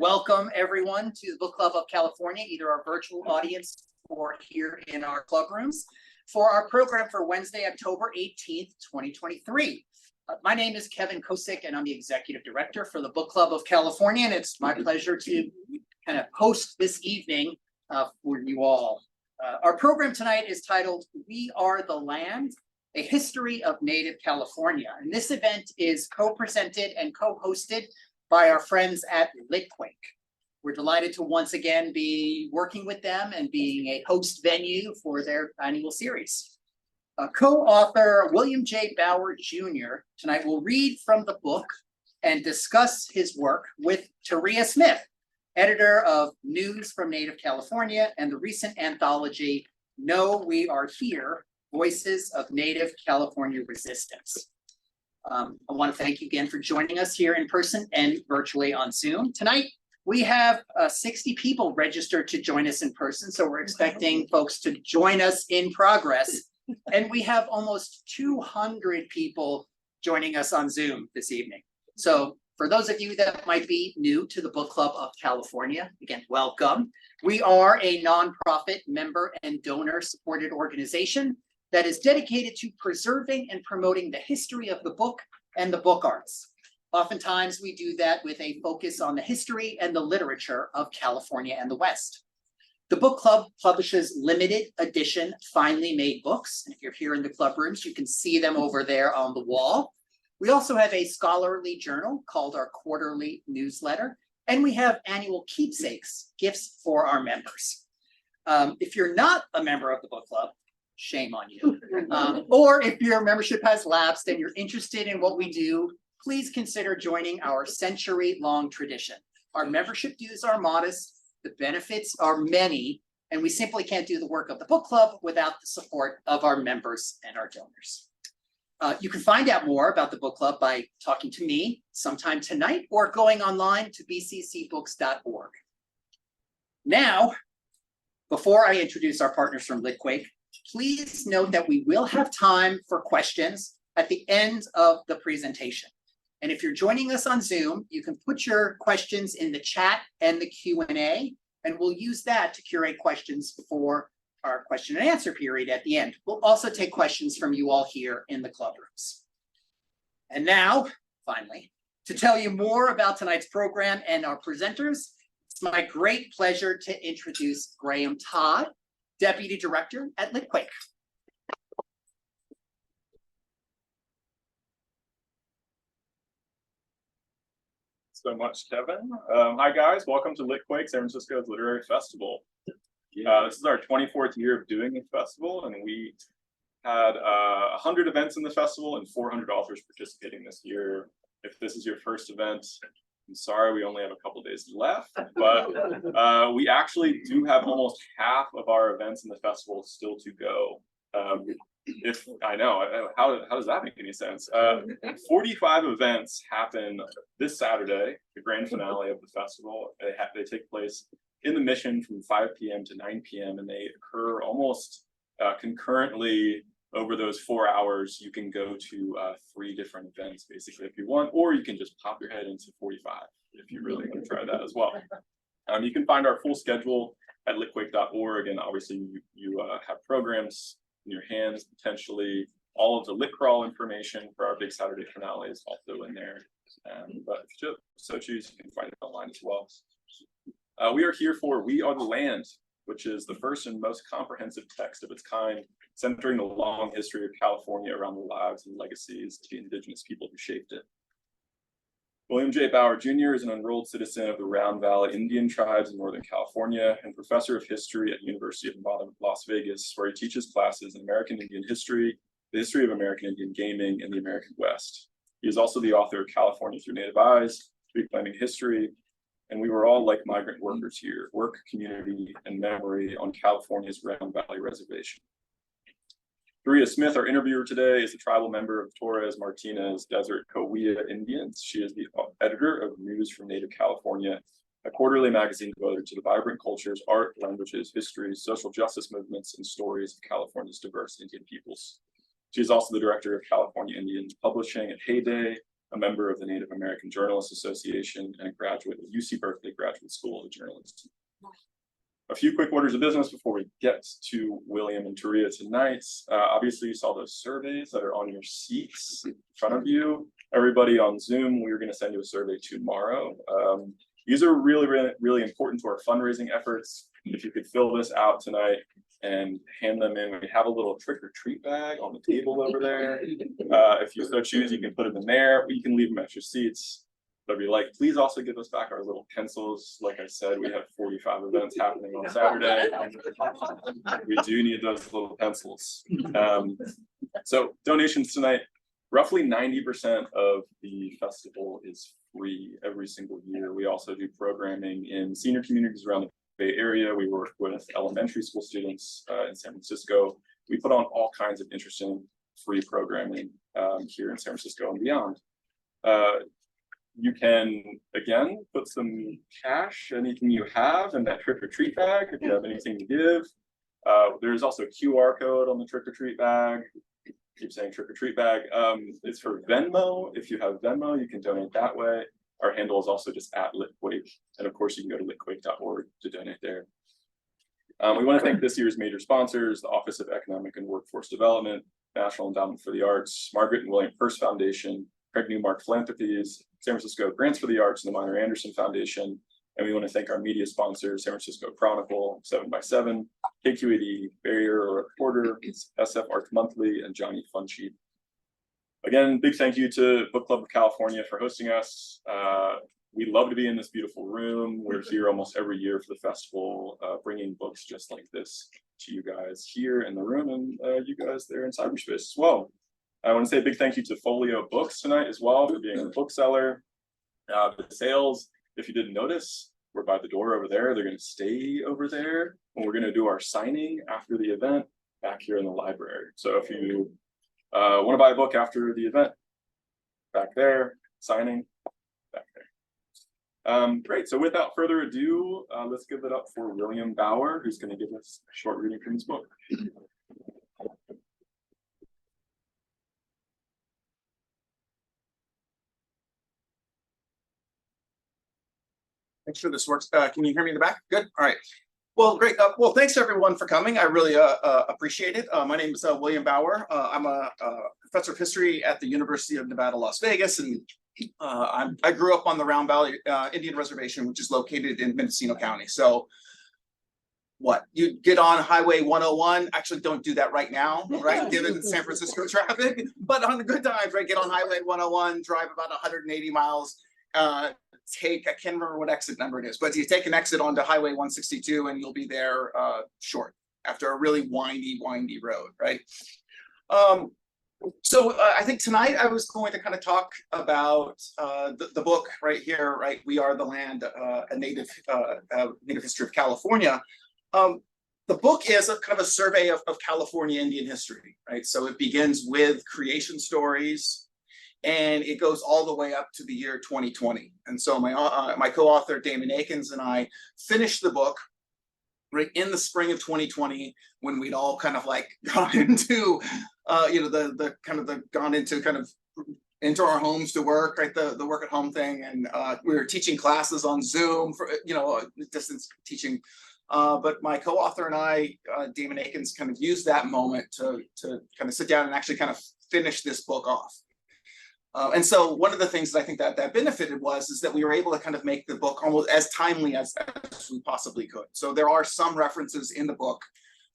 welcome everyone to the Book Club of California, either our virtual audience or here in our club rooms, for our program for Wednesday, October 18th, 2023. My name is Kevin Kosick, and I'm the Executive Director for the Book Club of California, and it's my pleasure to kind of host this evening for you all. Our program tonight is titled, We Are the Land, A History of Native California. And this event is co-presented and co-hosted by our friends at Litquake. We're delighted to once again be working with them and being a host venue for their annual series. Co-author William J. Bauer Jr. tonight will read from the book and discuss his work with Taria Smith, editor of News from Native California and the recent anthology, No, We Are Here, Voices of Native California Resistance. I want to thank you again for joining us here in person and virtually on Zoom. Tonight, we have 60 people registered to join us in person, so we're expecting folks to join us in progress. And we have almost 200 people joining us on Zoom this evening. So for those of you that might be new to the Book Club of California, again, welcome. We are a nonprofit member and donor supported organization that is dedicated to preserving and promoting the history of the book and the book arts. Oftentimes we do that with a focus on the history and the literature of California and the West. The book club publishes limited edition, finely made books. And if you're here in the club rooms, you can see them over there on the wall. We also have a scholarly journal called our quarterly newsletter, and we have annual keepsakes, gifts for our members. If you're not a member of the book club, shame on you. Or if your membership has lapsed and you're interested in what we do, please consider joining our century-long tradition. Our membership dues are modest, the benefits are many, and we simply can't do the work of the book club without the support of our members and our donors. You can find out more about the book club by talking to me sometime tonight or going online to bccbooks.org. Now, before I introduce our partners from Litquake, please note that we will have time for questions at the end of the presentation. And if you're joining us on Zoom, you can put your questions in the chat and the Q&A, and we'll use that to curate questions for our question and answer period at the end. We'll also take questions from you all here in the club rooms. And now, finally, to tell you more about tonight's program and our presenters, it's my great pleasure to introduce Graham Todd, Deputy Director at Litquake. So much, Kevin. Hi guys, welcome to Litquake, San Francisco's Literary Festival. This is our 24th year of doing the festival, and we had 100 events in the festival and 400 authors participating this year. If this is your first event, I'm sorry, we only have a couple days left, but we actually do have almost half of our events in the festival still to go. If I know, how does that make any sense? 45 events happen this Saturday, the grand finale of the festival. They take place in the Mission from 5 p.m. to 9 p.m. and they occur almost concurrently over those 4 hours. You can go to 3 different events basically if you want, or you can just pop your head into 45 if you really want to try that as well. You can find our full schedule at litquake.org, and obviously you have programs in your hands, potentially all of the lit crawl information for our big Saturday finale is also in there. But if you so choose, you can find it online as well. We are here for We Are the Land, which is the first and most comprehensive text of its kind, centering the long history of California around the lives and legacies of the indigenous people who shaped it. William J. Bauer Jr. is an enrolled citizen of the Round Valley Indian tribes in Northern California and professor of history at the University of Las Vegas, where he teaches classes in American Indian history, the history of American Indian gaming, and the American West. He is also the author of California Through Native Eyes, Reclaiming History, and We Were All Like Migrant Workers Here, Work, Community, and Memory on California's Round Valley Reservation. Taria Smith, our interviewer today, is a tribal member of Torres Martinez Desert Cahuilla Indians. She is the editor of News from Native California, a quarterly magazine devoted to the vibrant cultures, art, languages, histories, social justice movements, and stories of California's diverse Indian peoples. She is also the director of California Indians Publishing at Heyday, a member of the Native American Journalists Association, and a graduate of UC Berkeley Graduate Graduate School of Journalism. A few quick orders of business before we get to William and Taria tonight. Obviously, you saw those surveys that are on your seats in front of you. Everybody on Zoom, we're going to send you a survey tomorrow. These are really important to our fundraising efforts. If you could fill this out tonight and hand them in, we have a little trick or treat bag on the table over there. If you so choose, you can put them in there, or you can leave them at your seats. Whatever you like. Please also give us back our little pencils. Like I said, we have 45 events happening on Saturday. We do need those little pencils. So donations tonight, roughly 90% of the festival is free every single year. We also do programming in senior communities around the Bay Area. We work with elementary school students in San Francisco. We put on all kinds of interesting free programming here in San Francisco and beyond. You can, again, put some cash, anything you have in that trick or treat bag if you have anything to give. There's also a QR code on the trick or treat bag. Keep saying trick or treat bag. It's for Venmo. If you have Venmo, you can donate that way. Our handle is also just @LitQuake. And of course, you can go to litquake.org to donate there. We want to thank this year's major sponsors, the Office of Economic and Workforce Development, National Endowment for the Arts, Margaret and William Hearst Foundation, Craig Newmark Philanthropies, San Francisco Grants for the Arts, and the Minor Anderson Foundation. And we want to thank our media sponsors, San Francisco Chronicle, 7x7, KQED, Barrier Reporter, SF Arts Monthly, and Johnny Funsheet. Again, big thank you to Book Club of California for hosting us. We love to be in this beautiful room. We're here almost every year for the festival, bringing books just like this to you guys here in the room and you guys there in cyberspace as well. I want to say a big thank you to Folio Books tonight as well for being a bookseller. The sales, if you didn't notice, we're by the door over there. They're going to stay over there. And we're going to do our signing after the event back here in the library. So if you want to buy a book after the event, back there, signing, back there. Great. So without further ado, let's give it up for William Bauer, who's going to give us a short reading from his book. Make sure this works. Can you hear me in the back? Good. All right. Well, great. Well, thanks everyone for coming. I really appreciate it. My name is William Bauer. I'm a professor of history at the University of Nevada, Las Vegas, and I grew up on the Round Valley Indian Reservation, which is located in Mendocino County. So, you get on Highway 101? Actually, don't do that right now, right? Given San Francisco traffic, but on the good times, right? Get on Highway 101, drive about 180 miles. I can't remember what exit number it is, but you take an exit onto Highway 162 and you'll be there short after a really windy road, right? So I think tonight I was going to kind of talk about the book right here, right? We Are the Land, a Native History of California. The book is a kind of a survey of California Indian history, right? So it begins with creation stories, and it goes all the way up to the year 2020. And so my co-author Damon Akins and I finished the book right in the spring of 2020, when we'd all kind of like gone into into our homes to work, right? The work at home thing, and we were teaching classes on Zoom for distance teaching. But my co-author and I, Damon Akins, kind of used that moment to kind of sit down and actually kind of finish this book off. And so one of the things that I think that benefited is that we were able to kind of make the book almost as timely as we possibly could. So there are some references in the book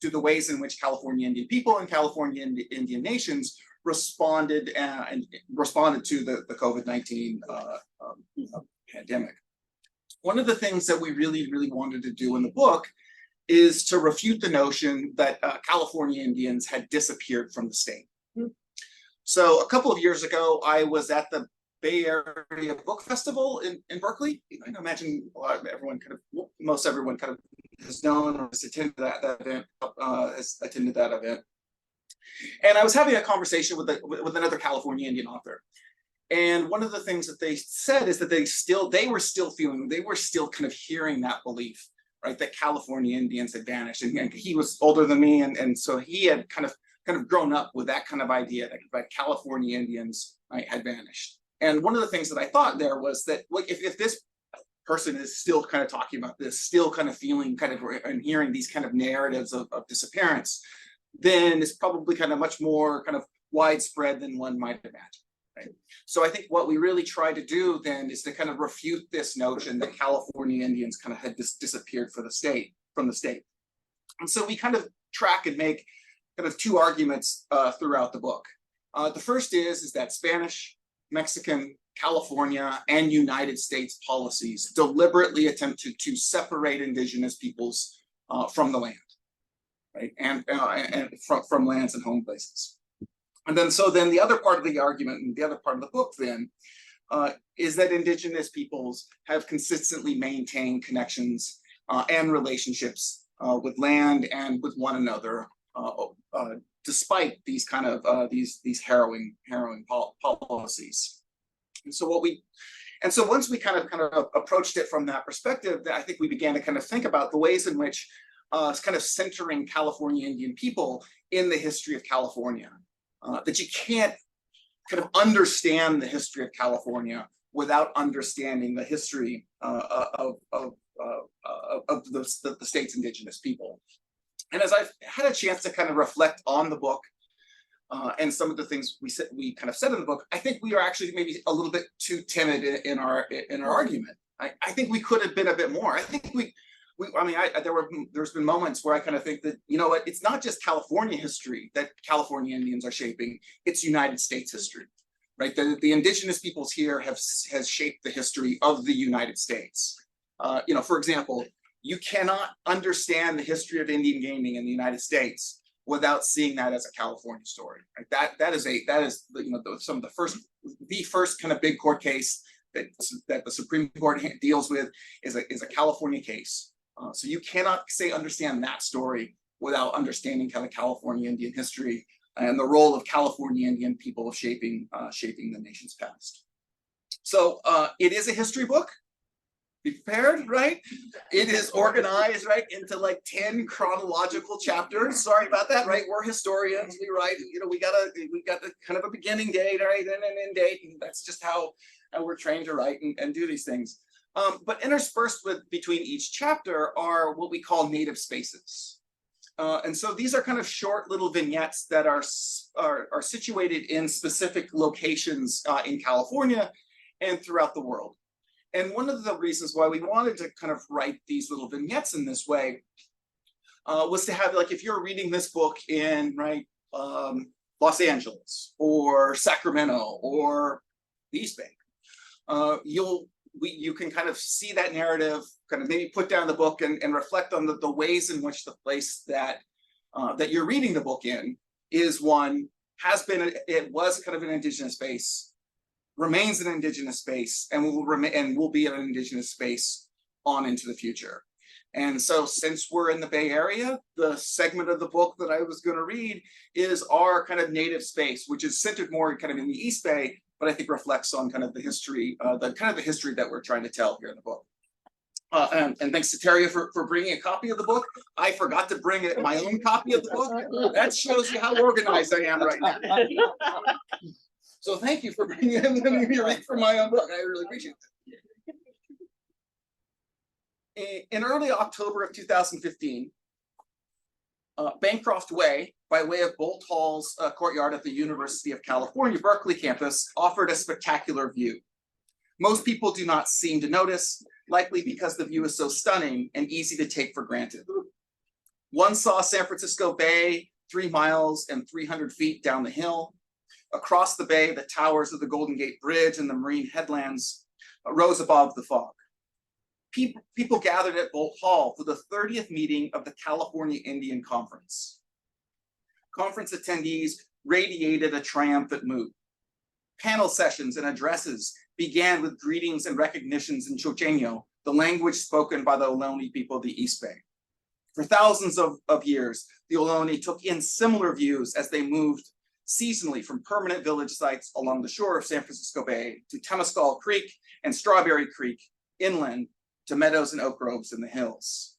to the ways in which California Indian people and California Indian nations responded to the COVID-19 pandemic. One of the things that we really wanted to do in the book is to refute the notion that California Indians had disappeared from the state. So a couple of years ago, I was at the Bay Area Book Festival in Berkeley. I imagine most everyone kind of has known or has attended that event. And I was having a conversation with another California Indian author. And one of the things that they said is that they were still kind of hearing that belief, right, that California Indians had vanished. And he was older than me, and so he had kind of grown up with that kind of idea that California Indians, right, had vanished. And one of the things that I thought there was that if this person is still kind of talking about this, still kind of feeling kind of and hearing these kind of narratives of disappearance, then it's probably kind of much more kind of widespread than one might imagine. Right? So I think what we really try to do then is to kind of refute this notion that California Indians kind of had disappeared from the state. And so we kind of track and make kind of two arguments throughout the book. The first is that Spanish, Mexican, California, and United States policies deliberately attempted to separate indigenous peoples from the land, right? And from lands and home places. And then the other part of the argument and the other part of the book then is that indigenous peoples have consistently maintained connections and relationships with land and with one another, despite these kind of these harrowing policies. And so once we kind of approached it from that perspective, I think we began to kind of think about the ways in which kind of centering California Indian people in the history of California. That you can't kind of understand the history of California without understanding the history of the state's indigenous people. And as I've had a chance to kind of reflect on the book and some of the things we kind of said in the book, I think we are actually maybe a little bit too timid in our argument. I think we could have been a bit more. I think there's been moments where I kind of think that, you know what, it's not just California history that California Indians are shaping, it's United States history, right? The indigenous peoples here has shaped the history of the United States. For example, you cannot understand the history of Indian gaming in the United States without seeing that as a California story. Right? That is some of the first kind of big court case that the Supreme Court deals with is a California case. So you cannot understand that story without understanding kind of California Indian history and the role of California Indian people shaping the nation's past. So it is a history book. Be prepared, right? It is organized, right, into like 10 chronological chapters. Sorry about that, right? We're historians. We write, we got the kind of a beginning date, right, and an end date, and that's just how we're trained to write and do these things. But interspersed between each chapter are what we call native spaces. And so these are kind of short little vignettes that are situated in specific locations in California and throughout the world. And one of the reasons why we wanted to kind of write these little vignettes in this way was to have, like, if you're reading this book in Los Angeles or Sacramento or the East Bay, you can kind of see that narrative, kind of maybe put down the book and reflect on the ways in which the place that you're reading the book in was kind of an indigenous space, remains an indigenous space, and will be an indigenous space on into the future. And so since we're in the Bay Area, the segment of the book that I was going to read is our kind of native space, which is centered more kind of in the East Bay, but I think reflects on kind of the history that we're trying to tell here in the book. And thanks to Teria for bringing a copy of the book. I forgot to bring my own copy of the book. That shows you how organized I am right now. So thank you for bringing me a read from my own book. I really appreciate it. In early October of 2015, Bancroft Way, by way of Bolt Hall's courtyard at the University of California, Berkeley campus, offered a spectacular view. Most people do not seem to notice, likely because the view is so stunning and easy to take for granted. One saw San Francisco Bay 3 miles and 300 feet down the hill. Across the bay, the towers of the Golden Gate Bridge and the marine headlands rose above the fog. People gathered at Bolt Hall for the 30th meeting of the California Indian Conference. Conference attendees radiated a triumphant mood. Panel sessions and addresses began with greetings and recognitions in Chocheño, the language spoken by the Ohlone people of the East Bay. For thousands of years, the Ohlone took in similar views as they moved seasonally from permanent village sites along the shore of San Francisco Bay to Temescal Creek and Strawberry Creek inland to meadows and oak groves in the hills.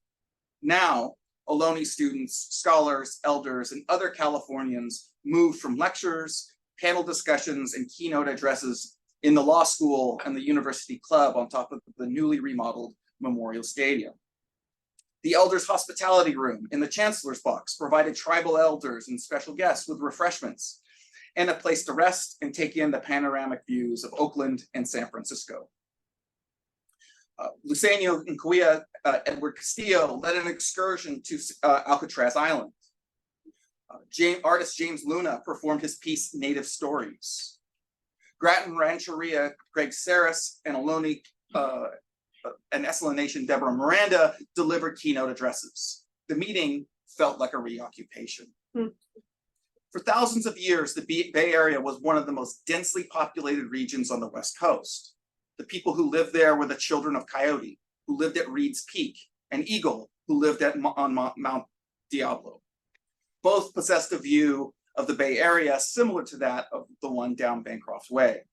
Now, Ohlone students, scholars, elders, and other Californians moved from lectures, panel discussions, and keynote addresses in the law school and the university club on top of the newly remodeled Memorial Stadium. The elders' hospitality room in the chancellor's box provided tribal elders and special guests with refreshments and a place to rest and take in the panoramic views of Oakland and San Francisco. Luciano Nkuya Edward Castillo led an excursion to Alcatraz Island. Artist James Luna performed his piece Native Stories. Grattan Rancheria Greg Saris and Ohlone and Esselen Nation Deborah Miranda delivered keynote addresses. The meeting felt like a reoccupation. For thousands of years, the Bay Area was one of the most densely populated regions on the West Coast. The people who lived there were the children of Coyote, who lived at Reed's Peak, and Eagle, who lived on Mount Diablo. Both possessed a view of the Bay Area similar to that of the one down Bancroft Way.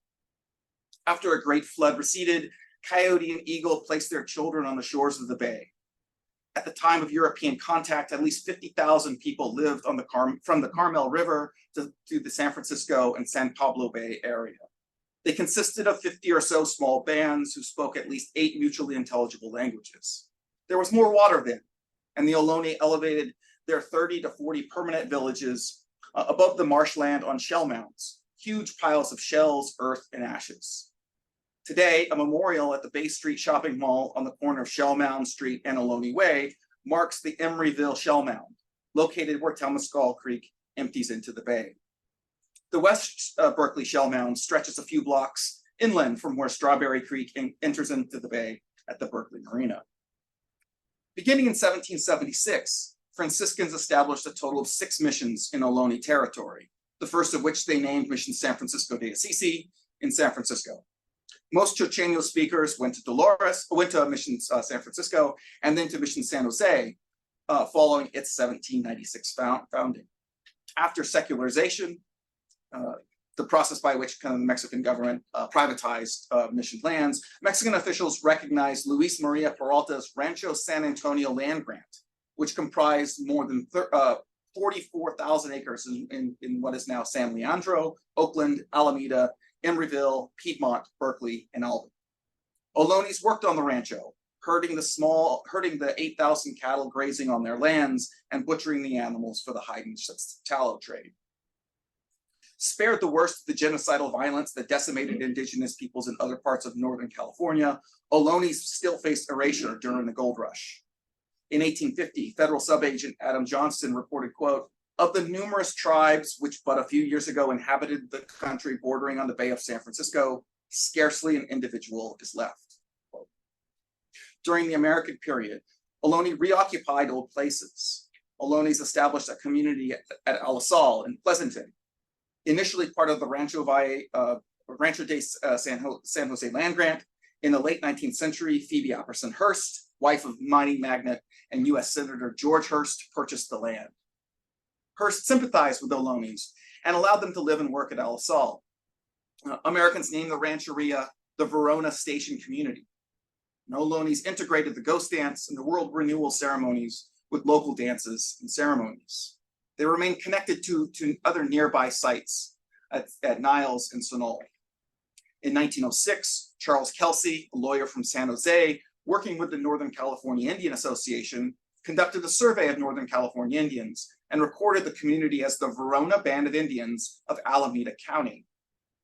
After a great flood receded, Coyote and Eagle placed their children on the shores of the bay. At the time of European contact, at least 50,000 people lived on from the Carmel River to the San Francisco and San Pablo Bay area. They consisted of 50 or so small bands who spoke at least 8 mutually intelligible languages. There was more water then, and the Ohlone elevated their 30 to 40 permanent villages above the marshland on shell mounds, huge piles of shells, earth, and ashes. Today, a memorial at the Bay Street Shopping Mall on the corner of Shell Mound Street and Ohlone Way marks the Emeryville Shell Mound, located where Telmascal Creek empties into the bay. The West Berkeley Shell Mound stretches a few blocks inland from where Strawberry Creek enters into the bay at the Berkeley Marina. Beginning in 1776, Franciscans established a total of 6 missions in Ohlone territory, the first of which they named Mission San Francisco de Assisi in San Francisco. Most Chochenyo speakers went to Mission San Francisco and then to Mission San Jose following its 1796 founding. After secularization, the process by which the Mexican government privatized mission lands, Mexican officials recognized Luis Maria Peralta's Rancho San Antonio land grant, which comprised more than 44,000 acres in what is now San Leandro, Oakland, Alameda, Emeryville, Piedmont, Berkeley, and Albany. Ohlonies worked on the rancho, herding the 8,000 cattle grazing on their lands and butchering the animals for the hide and tallow trade. Spared the worst of the genocidal violence that decimated indigenous peoples in other parts of Northern California, Ohlonies still faced erasure during the gold rush. In 1850, federal subagent Adam Johnston reported, quote, "Of the numerous tribes which but a few years ago inhabited the country bordering on the Bay of San Francisco, scarcely an individual is left." Quote. During the American period, Ohlone reoccupied old places. Ohlonies established a community at Alisal in Pleasanton, initially part of the Rancho de San Jose land grant. In the late 19th century, Phoebe Apperson Hearst, wife of mining magnate and US Senator George Hearst, purchased the land. Hearst sympathized with Ohlonies and allowed them to live and work at Alisal. Americans named the rancheria the Verona Station Community. And Ohlonies integrated the ghost dance and the world renewal ceremonies with local dances and ceremonies. They remained connected to other nearby sites at Niles and Sonol. In 1906, Charles Kelsey, a lawyer from San Jose, working with the Northern California Indian Association, conducted a survey of Northern California Indians and recorded the community as the Verona Band of Indians of Alameda County.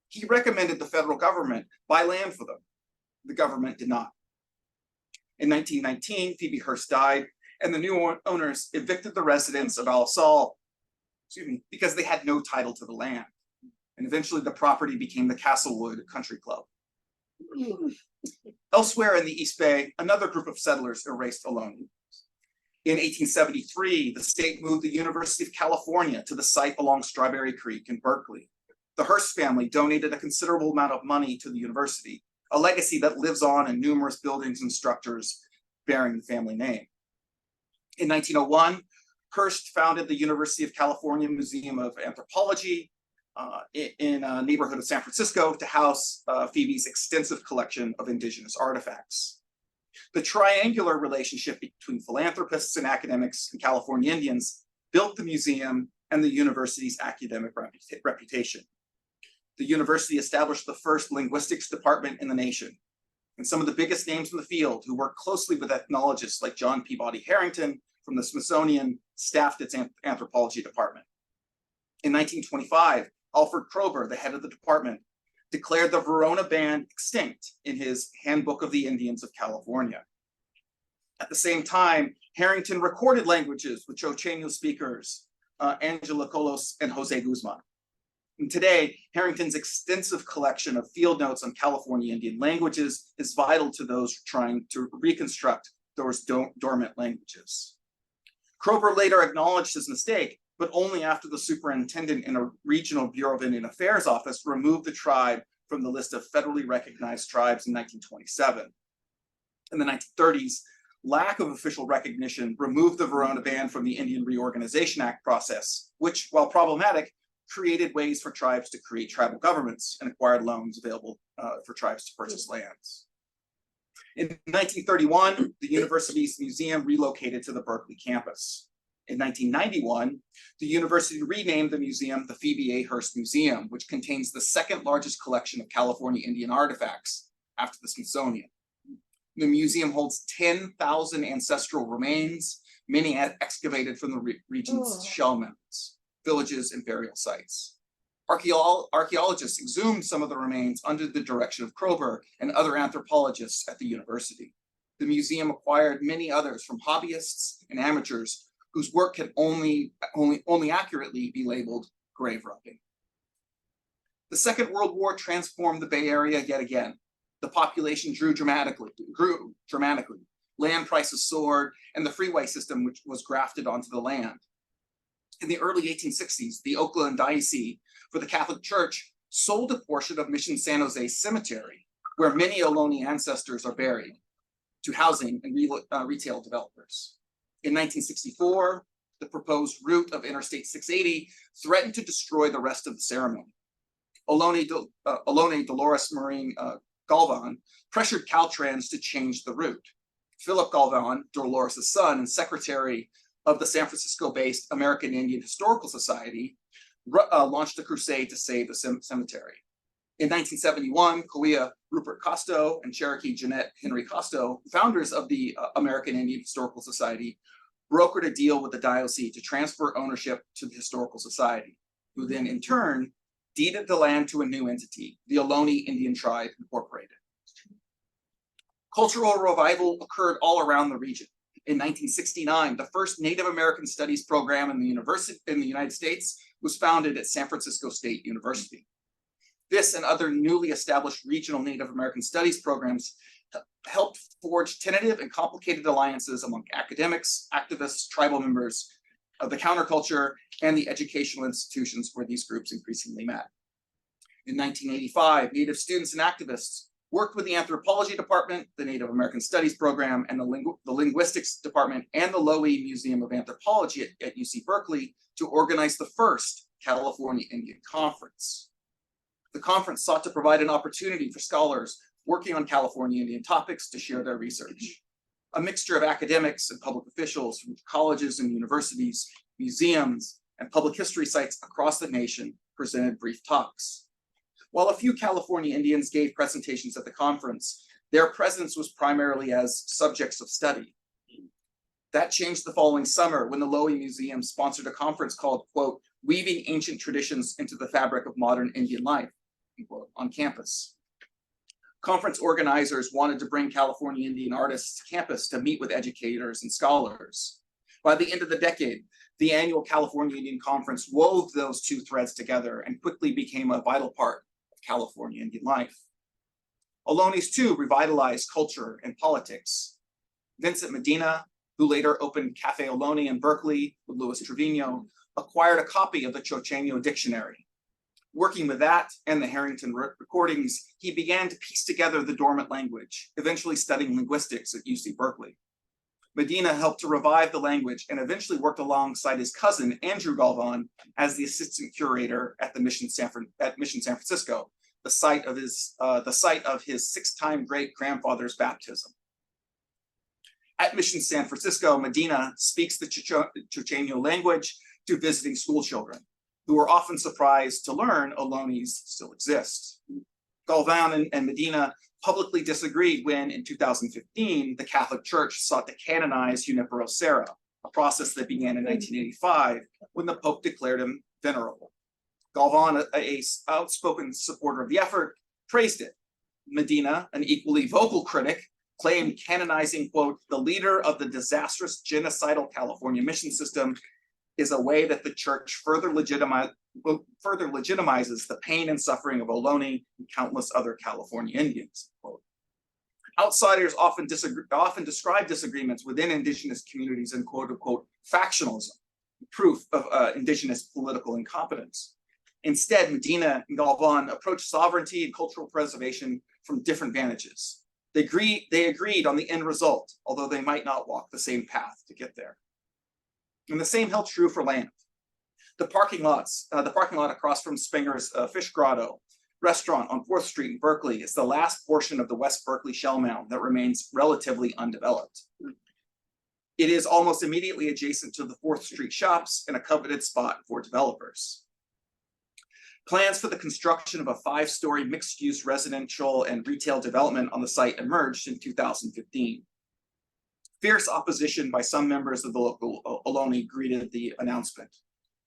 He recommended the federal government buy land for them. The government did not. In 1919, Phoebe Hearst died, and the new owners evicted the residents of Alisal, because they had no title to the land. And eventually the property became the Castlewood Country Club. Elsewhere in the East Bay, another group of settlers erased Ohlone. In 1873, the state moved the University of California to the site along Strawberry Creek in Berkeley. The Hearst family donated a considerable amount of money to the university, a legacy that lives on in numerous buildings and structures bearing the family name. In 1901, Hearst founded the University of California Museum of Anthropology in a neighborhood of San Francisco to house Phoebe's extensive collection of indigenous artifacts. The triangular relationship between philanthropists and academics and California Indians built the museum and the university's academic reputation. the university established the first linguistics department in the nation. And some of the biggest names in the field who worked closely with ethnologists like John Peabody Harrington from the Smithsonian staffed its anthropology department. In 1925, Alfred Kroeber, the head of the department, declared the Verona band extinct in his Handbook of the Indians of California. At the same time, Harrington recorded languages with Chochenyo speakers, Angela Colos and Jose Guzman. And today, Harrington's extensive collection of field notes on California Indian languages is vital to those trying to reconstruct those dormant languages. Kroeber later acknowledged his mistake, but only after the superintendent in a regional Bureau of Indian Affairs office removed the tribe from the list of federally recognized tribes in 1927. In the 1930s, lack of official recognition removed the Verona band from the Indian Reorganization Act process, which, while problematic, created ways for tribes to create tribal governments and acquired loans available for tribes to purchase lands. In 1931, the university's museum relocated to the Berkeley campus. In 1991, the university renamed the museum the Phoebe A. Hearst Museum, which contains the second largest collection of California Indian artifacts after the Smithsonian. The museum holds 10,000 ancestral remains, many excavated from the region's shell mounds, villages, and burial sites. Archaeologists exhumed some of the remains under the direction of Kroeber and other anthropologists at the university. The museum acquired many others from hobbyists and amateurs whose work can only accurately be labeled grave robbing. The Second World War transformed the Bay Area yet again. The population grew dramatically. Land prices soared, and the freeway system which was grafted onto the land. In the early 1860s, the Oakland Diocese for the Catholic Church sold a portion of Mission San Jose Cemetery, where many Ohlone ancestors are buried, to housing and retail developers. In 1964, the proposed route of Interstate 680 threatened to destroy the rest of the ceremony. Ohlone Dolores Marine Galvan pressured Caltrans to change the route. Philip Galvan, Dolores' son and secretary of the San Francisco-based American Indian Historical Society, launched a crusade to save the cemetery. In 1971, Cahuilla Rupert Costo and Cherokee Jeanette Henry Costo, founders of the American Indian Historical Society, brokered a deal with the diocese to transfer ownership to the Historical Society, who then in turn deeded the land to a new entity, the Ohlone Indian Tribe Incorporated. Cultural revival occurred all around the region. In 1969, the first Native American Studies program in the United States was founded at San Francisco State University. This and other newly established regional Native American Studies programs helped forge tentative and complicated alliances among academics, activists, tribal members of the counterculture, and the educational institutions where these groups increasingly met. In 1985, Native students and activists worked with the Anthropology Department, the Native American Studies Program, and the Linguistics Department and the Lowy Museum of Anthropology at UC Berkeley to organize the first California Indian Conference. The conference sought to provide an opportunity for scholars working on California Indian topics to share their research. A mixture of academics and public officials from colleges and universities, museums, and public history sites across the nation presented brief talks. While a few California Indians gave presentations at the conference, their presence was primarily as subjects of study. That changed the following summer when the Lowy Museum sponsored a conference called, quote, Weaving Ancient Traditions into the Fabric of Modern Indian Life, quote, on campus. Conference organizers wanted to bring California Indian artists to campus to meet with educators and scholars. By the end of the decade, the annual California Indian Conference wove those two threads together and quickly became a vital part of California Indian life. Ohlone too revitalized culture and politics. Vincent Medina, who later opened Cafe Ohlone in Berkeley with Louis Trevino, acquired a copy of the Chochenyo Dictionary. Working with that and the Harrington recordings, he began to piece together the dormant language, eventually studying linguistics at UC Berkeley. Medina helped to revive the language and eventually worked alongside his cousin, Andrew Galvan, as the assistant curator at the Mission San Francisco, the site of his six-time great-grandfather's baptism. At Mission San Francisco, Medina speaks the Chochenyo language to visiting school children. who were often surprised to learn Ohlonies still exist. Galvan and Medina publicly disagreed when, in 2015, the Catholic Church sought to canonize Junipero Serra, a process that began in 1985 when the Pope declared him venerable. Galvan, an outspoken supporter of the effort, praised it. Medina, an equally vocal critic, claimed canonizing, quote, the leader of the disastrous genocidal California mission system is a way that the church further legitimizes the pain and suffering of Ohlone and countless other California Indians. Quote. Outsiders often describe disagreements within indigenous communities in quote unquote factionalism, proof of indigenous political incompetence. Instead, Medina and Galvan approached sovereignty and cultural preservation from different vantages. They agreed on the end result, although they might not walk the same path to get there. And the same held true for land. The parking lot across from Spinger's Fish Grotto restaurant on 4th Street in Berkeley is the last portion of the West Berkeley shell mound that remains relatively undeveloped. It is almost immediately adjacent to the 4th Street shops and a coveted spot for developers. Plans for the construction of a 5-story mixed-use residential and retail development on the site emerged in 2015. Fierce opposition by some members of the local Ohlone greeted the announcement.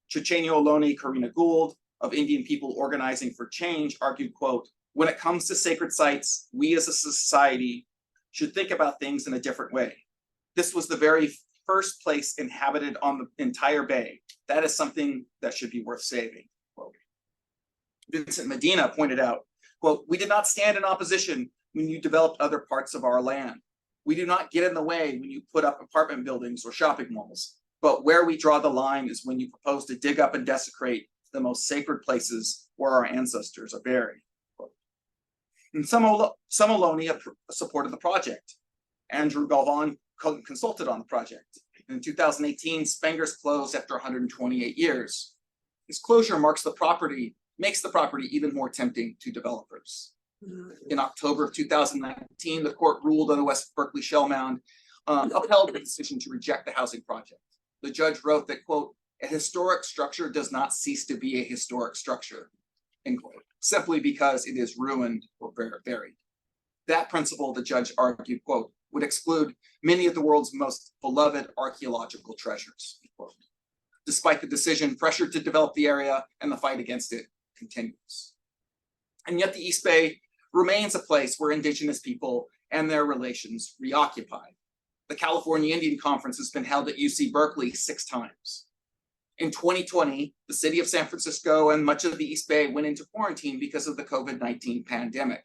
Chochenyo Ohlone Karina Gould of Indian People Organizing for Change argued, quote, when it comes to sacred sites, we as a society should think about things in a different way. This was the very first place inhabited on the entire bay. That is something that should be worth saving. Quote. Vincent Medina pointed out, quote, we did not stand in opposition when you developed other parts of our land. We do not get in the way when you put up apartment buildings or shopping malls. But where we draw the line is when you propose to dig up and desecrate the most sacred places where our ancestors are buried. Quote. And some Ohlone supported the project. Andrew Galvan consulted on the project. In 2018, Spangers closed after 128 years. This closure makes the property even more tempting to developers. In October of 2019, the court ruled on the West Berkeley shell mound, upheld the decision to reject the housing project. The judge wrote that, quote, a historic structure does not cease to be a historic structure, end quote, simply because it is ruined or buried. That principle, the judge argued, quote, would exclude many of the world's most beloved archaeological treasures, quote. Despite the decision, pressure to develop the area and the fight against it continues. And yet the East Bay remains a place where Indigenous people and their relations reoccupy. The California Indian Conference has been held at UC Berkeley 6 times. In 2020, the city of San Francisco and much of the East Bay went into quarantine because of the COVID-19 pandemic.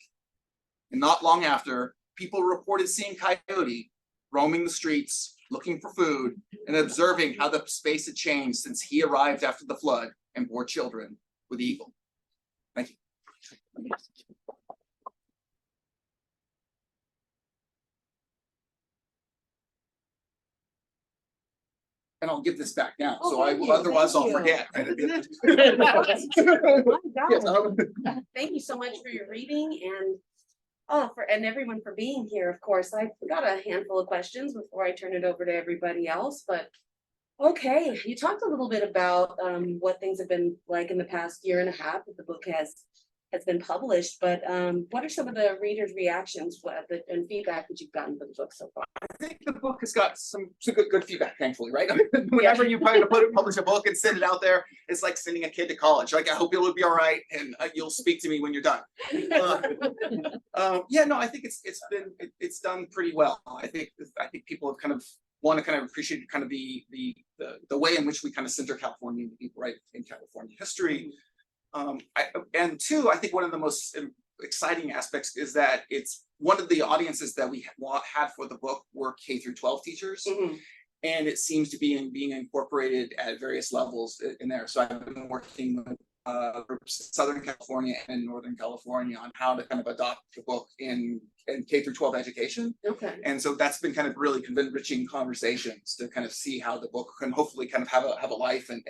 And not long after, people reported seeing Coyote roaming the streets, looking for food, and observing how the space had changed since he arrived after the flood and bore children with Eagle. Thank you. And I'll give this back now, so otherwise I'll forget. Yes, thank you so much for your reading and and everyone for being here. Of course, I've got a handful of questions before I turn it over to everybody else, but okay, you talked a little bit about what things have been like in the past year and a half that the book has been published, but what are some of the readers' reactions and feedback that you've gotten for the book so far? I think the book has got some good feedback, thankfully, right? I mean, whenever you publish a book and send it out there, it's like sending a kid to college. Like, I hope it'll be all right, and you'll speak to me when you're done. Yeah, no, I think it's done pretty well. I think people have kind of want to kind of appreciate kind of the way in which we kind of center California people, right, in California history. And two, I think one of the most exciting aspects is that it's one of the audiences that we had for the book were K-12 teachers. Mm-hmm. And it seems to be being incorporated at various levels in there. So I've been working with groups in Southern California and Northern California on how to kind of adopt the book in K-12 education. Okay. And so that's been kind of really enriching conversations to kind of see how the book can hopefully kind of have a life and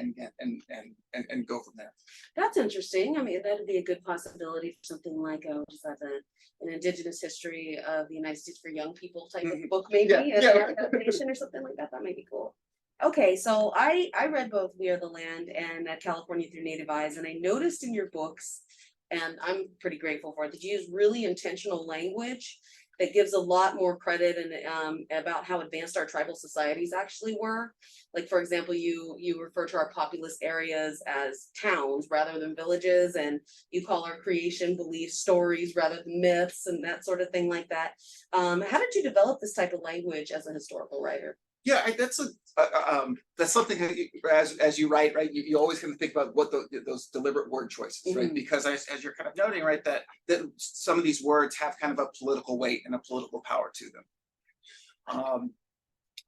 go from there. That's interesting. I mean, that'd be a good possibility for something like just like an Indigenous history of the United States for young people type of book, maybe, an adaptation or something like that. That might be cool. Okay, so I read both We Are the Land and California Through Native Eyes, and I noticed in your books, and I'm pretty grateful for it, that you use really intentional language that gives a lot more credit and about how advanced our tribal societies actually were. Like, for example, you refer to our populous areas as towns rather than villages, and you call our creation beliefs stories rather than myths and that sort of thing like that. How did you develop this type of language as a historical writer? Yeah, that's something that as you write, right, you always kind of think about what those deliberate word choices, right? Because as you're kind of noting, right, that some of these words have kind of a political weight and a political power to them.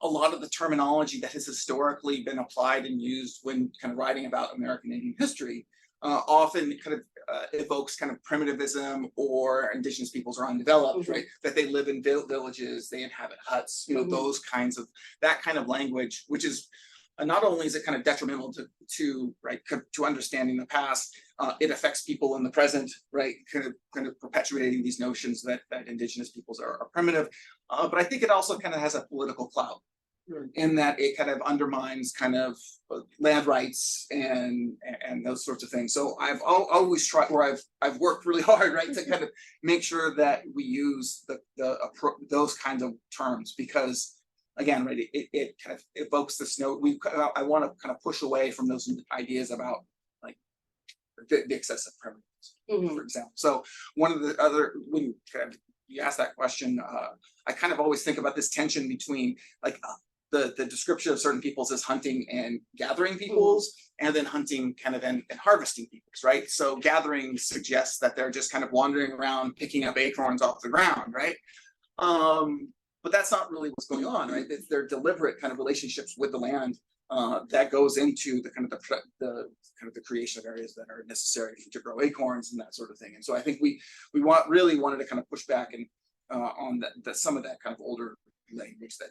A lot of the terminology that has historically been applied and used when kind of writing about American Indian history often kind of evokes kind of primitivism, or indigenous peoples are undeveloped, right? That they live in villages, they inhabit huts, those kinds of, that kind of language, which is not only is it kind of detrimental to right, to understanding the past, it affects people in the present, right? Kind of perpetuating these notions that indigenous peoples are primitive, but I think it also kind of has a political clout, in that it kind of undermines kind of land rights and those sorts of things. So I've always tried, where I've worked really hard, right, to kind of make sure that we use those kinds of terms, because again, right, it kind of evokes this note. I want to kind of push away from those ideas about like the excessive primitives, for example. So one of the other, when you ask that question, I kind of always think about this tension between like the description of certain peoples as hunting and gathering peoples, and then hunting kind of and harvesting peoples, right? So gathering suggests that they're just kind of wandering around picking up acorns off the ground, right? But that's not really what's going on, right? They're deliberate kind of relationships with the land that goes into the kind of the creation of areas that are necessary to grow acorns and that sort of thing. And so I think we really wanted to kind of push back and on that some of that kind of older language that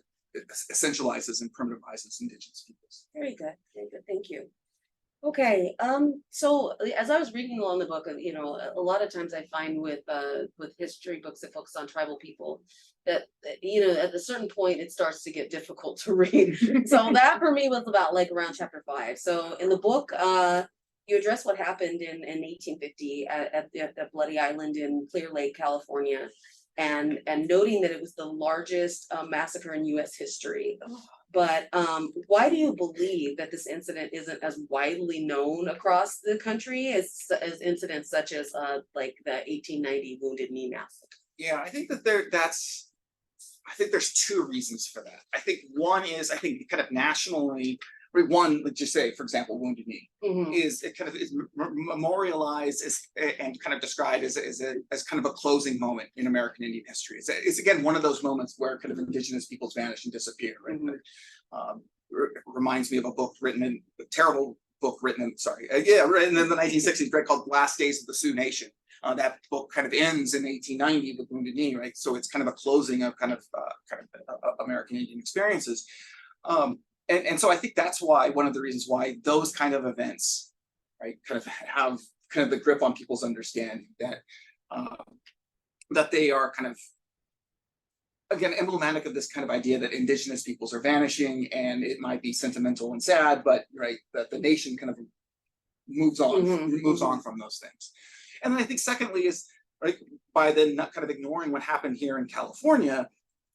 essentializes and primitivizes indigenous peoples. Very good, thank you. Okay, so as I was reading along the book, a lot of times I find with history books that focus on tribal people that at a certain point it starts to get difficult to read. So that for me was about like around chapter 5. So in the book, you address what happened in 1850 at the Bloody Island in Clear Lake, California, and noting that it was the largest massacre in U.S. history. But why do you believe that this incident isn't as widely known across the country as incidents such as like the 1890 Wounded Knee massacre? Yeah, I think that I think there's two reasons for that. I think one is, I think kind of nationally, one, let's just say, for example, Wounded Knee, is it kind of is memorialized and kind of described as kind of a closing moment in American Indian history. It's again one of those moments where kind of indigenous peoples vanish and disappear, right? Reminds me of a terrible book written in the 1960s, right, called Last Days of the Sioux Nation. That book kind of ends in 1890 with Wounded Knee, right? So it's kind of a closing of kind of American Indian experiences. And so I think that's why, one of the reasons why those kind of events, right, kind of have kind of the grip on people's understanding that that they are kind of, again, emblematic of this kind of idea that indigenous peoples are vanishing, and it might be sentimental and sad, but right, that the nation kind of moves on from those things. And then I think secondly is, right, by then not kind of ignoring what happened here in California,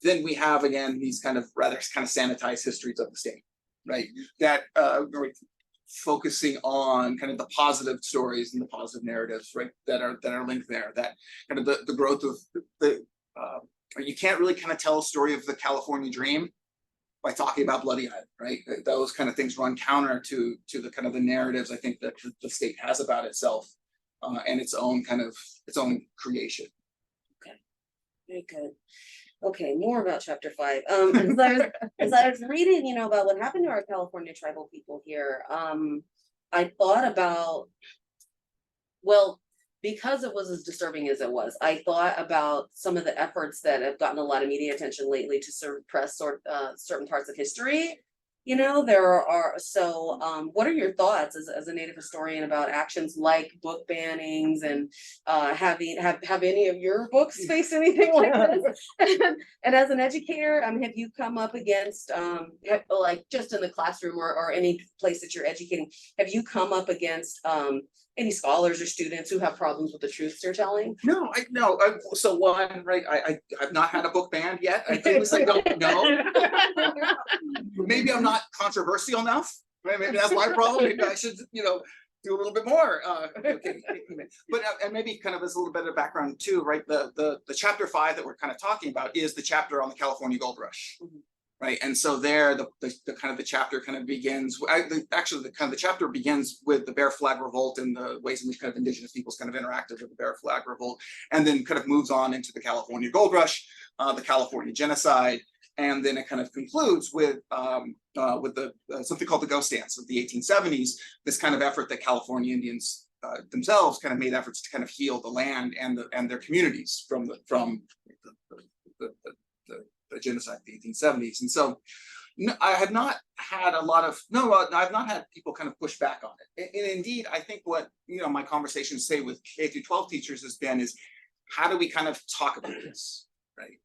then we have again these kind of rather kind of sanitized histories of the state, right? That really focusing on kind of the positive stories and the positive narratives, right, that are linked there. That kind of the growth of you can't really kind of tell a story of the California dream by talking about Bloody Island, right? Those kind of things run counter to the kind of the narratives I think that the state has about itself and its own creation. Okay, very good. Okay, more about chapter 5. As I was reading, about what happened to our California tribal people here, I thought about, well, because it was as disturbing as it was, I thought about some of the efforts that have gotten a lot of media attention lately to suppress certain parts of history. there are, so what are your thoughts as a Native historian about actions like book bannings and have any of your books faced anything like this? And as an educator, have you come up against like just in the classroom or any place that you're educating, have you come up against any scholars or students who have problems with the truths they're telling? No, so one, right, I've not had a book banned yet. I honestly don't know. Maybe I'm not controversial enough. Right? Maybe that's my problem. Maybe I should, do a little bit more. But and maybe kind of as a little bit of background too, right? The chapter 5 that we're kind of talking about is the chapter on the California Gold Rush. Right, and so there, the kind of the chapter kind of begins. Actually, the chapter begins with the Bear Flag Revolt and the ways in which kind of Indigenous peoples kind of interacted with the Bear Flag Revolt, and then kind of moves on into the California Gold Rush, the California Genocide, and then it kind of concludes with something called the Ghost Dance of the 1870s. This kind of effort that California Indians themselves kind of made efforts to kind of heal the land and their communities from the genocide of the 1870s. And so I have not had I've not had people kind of push back on it. And indeed, I think what, my conversations say with K through 12 teachers has been is, how do we kind of talk about this, right?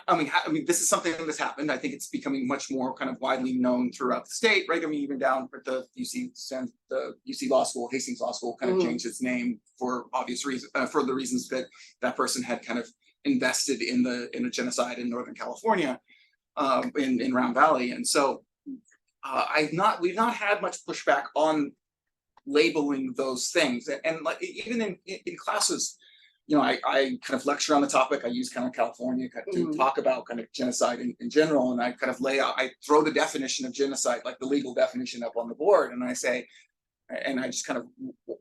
I mean, this is something that's happened. I think it's becoming much more kind of widely known throughout the state, right? I mean, even down at the UC Law School, Hastings Law School kind of changed its name for obvious reasons, for the reasons that person had kind of invested in a genocide in Northern California, in Round Valley. And so we've not had much pushback on labeling those things. And like even in classes, I kind of lecture on the topic. I use kind of California to talk about kind of genocide in general. And I kind of I throw the definition of genocide, like the legal definition, up on the board. And I say, and I just kind of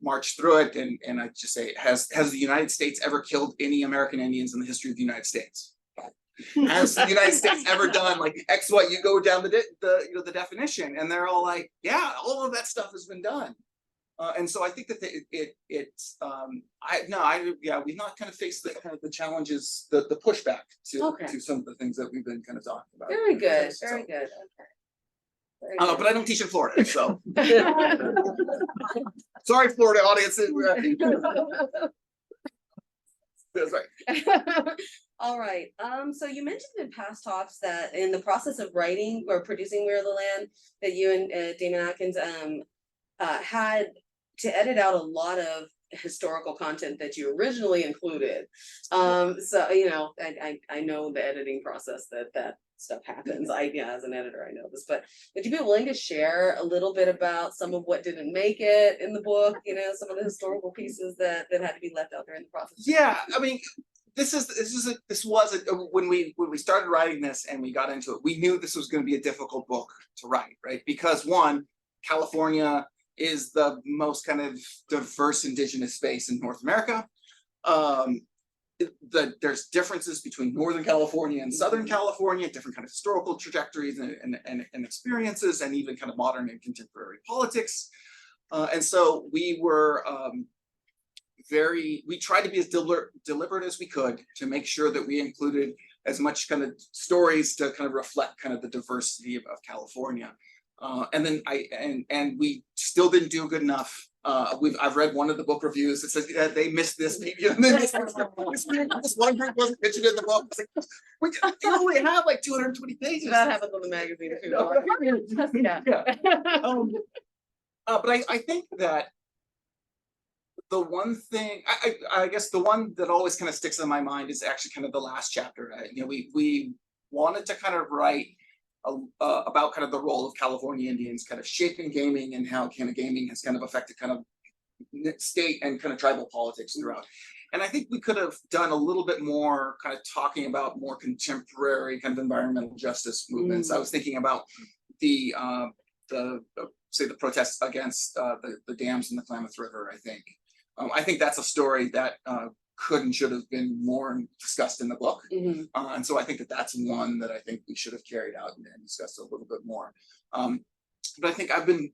march through it, and I just say, has the United States ever killed any American Indians in the history of the United States? Has the United States ever done like X, Y? You go down the definition, and they're all like, yeah, all of that stuff has been done. And so I think that we've not kind of faced the challenges, the pushback to some of the things that we've been kind of talking about. Very good, very good. Okay. But I don't teach in Florida, so sorry, Florida audience. That's right. All right. So you mentioned in past talks that in the process of writing or producing "We Are the Land," that you and Damon Atkins had to edit out a lot of historical content that you originally included. So I know the editing process that stuff happens. As an editor, I know this, but would you be willing to share a little bit about some of what didn't make it in the book? Some of the historical pieces that had to be left out there in the process. Yeah, I mean, when we started writing this and we got into it, we knew this was going to be a difficult book to write, right? Because one, California is the most kind of diverse Indigenous space in North America. There's differences between Northern California and Southern California, different kind of historical trajectories and experiences, and even kind of modern and contemporary politics. And so we were we tried to be as deliberate as we could to make sure that we included as much kind of stories to kind of reflect kind of the diversity of California. And then we still didn't do good enough. I've read one of the book reviews that says they missed this. This one group wasn't mentioned in the book. It's like, we only have like 220 pages. That happens on the magazine too. But I think that the one thing, I guess the one that always kind of sticks in my mind is actually kind of the last chapter. We wanted to kind of write about kind of the role of California Indians kind of shaping gaming and how kind of gaming has kind of affected kind of state and kind of tribal politics throughout. And I think we could have done a little bit more kind of talking about more contemporary kind of environmental justice movements. I was thinking about the protests against the dams in the Klamath River. I think that's a story that could and should have been more discussed in the book. And so I think that that's one that I think we should have carried out and discussed a little bit more. But I think I've been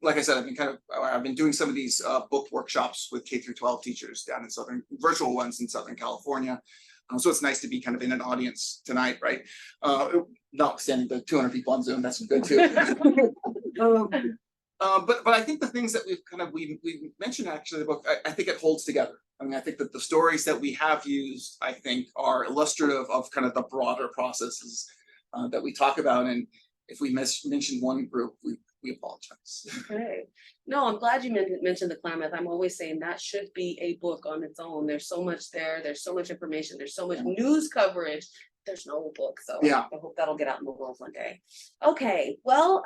doing some of these book workshops with K through 12 teachers down in virtual ones in Southern California. So it's nice to be kind of in an audience tonight, right? Notwithstanding the 200 people on Zoom, that's good too. But I think the things that we've mentioned actually in the book, I think it holds together. I mean, I think that the stories that we have used, I think, are illustrative of kind of the broader processes that we talk about. And if we mention one group, we apologize. Okay. No, I'm glad you mentioned the Klamath. I'm always saying that should be a book on its own. There's so much there. There's so much information. There's so much news coverage. There's no book, so Yeah. I hope that'll get out in the world one day. Okay, well,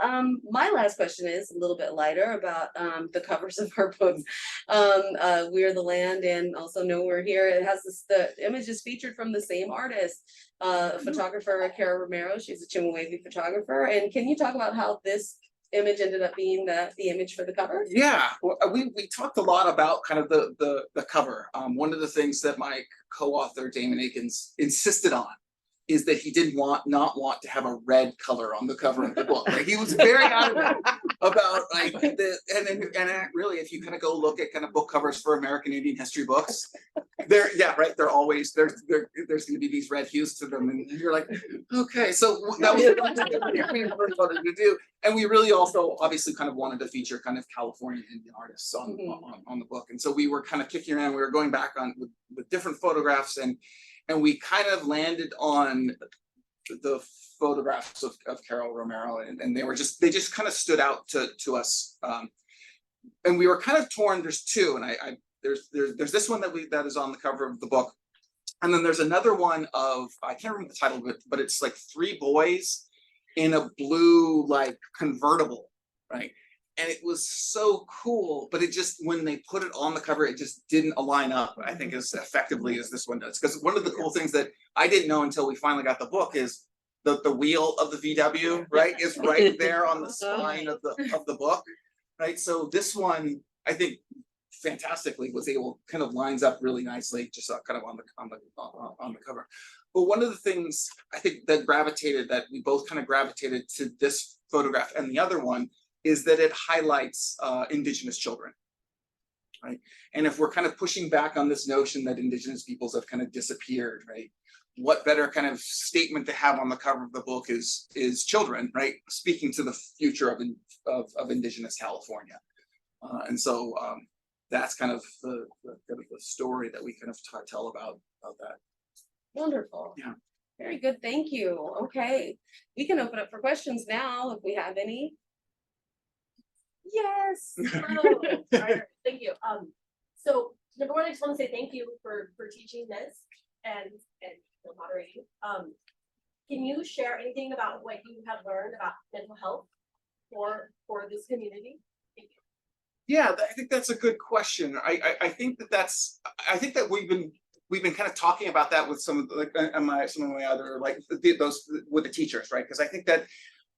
my last question is a little bit lighter about the covers of our books. We Are the Land and also Know We're Here. It has the image is featured from the same artist, photographer Cara Romero. She's a Chemehuevi photographer. And can you talk about how this image ended up being the image for the cover? Yeah, well, we talked a lot about kind of the cover. One of the things that my co-author Damon Akins insisted on is that he did not want to have a red color on the cover of the book. Like, he was very adamant about like really, if you kind of go look at kind of book covers for American Indian history books, they're always there's going to be these red hues to them, and you're like, okay, so that was what we wanted to do, and we really also obviously kind of wanted to feature kind of California Indian artists on the book, and so we were kind of kicking around. We were going back on with different photographs, and we kind of landed on the photographs of Carol Romero, and they just kind of stood out to us. And we were kind of torn. There's two, and there's this one that is on the cover of the book, and then there's another one of, I can't remember the title of it, but it's like three boys in a blue like convertible, right? And it was so cool, but it just, when they put it on the cover, it just didn't align up, I think, as effectively as this one does. Because one of the cool things that I didn't know until we finally got the book is the wheel of the VW, right, is right there on the spine of the book, right? So this one, I think, fantastically was able, kind of lines up really nicely, just kind of on the cover. But one of the things I think that we both kind of gravitated to this photograph and the other one is that it highlights Indigenous children, right? And if we're kind of pushing back on this notion that Indigenous peoples have kind of disappeared, right? What better kind of statement to have on the cover of the book is children, right? Speaking to the future of Indigenous California. And so that's kind of the story that we kind of tell about that. Wonderful. Yeah. Very good, thank you. Okay, we can open up for questions now if we have any. Yes. Hello. Right, thank you. So number one, I just want to say thank you for teaching this and for moderating. Can you share anything about what you have learned about mental health for this community? Thank you. Yeah, I think that's a good question. I think that we've been kind of talking about that with some of my other like those with the teachers, right? Because I think that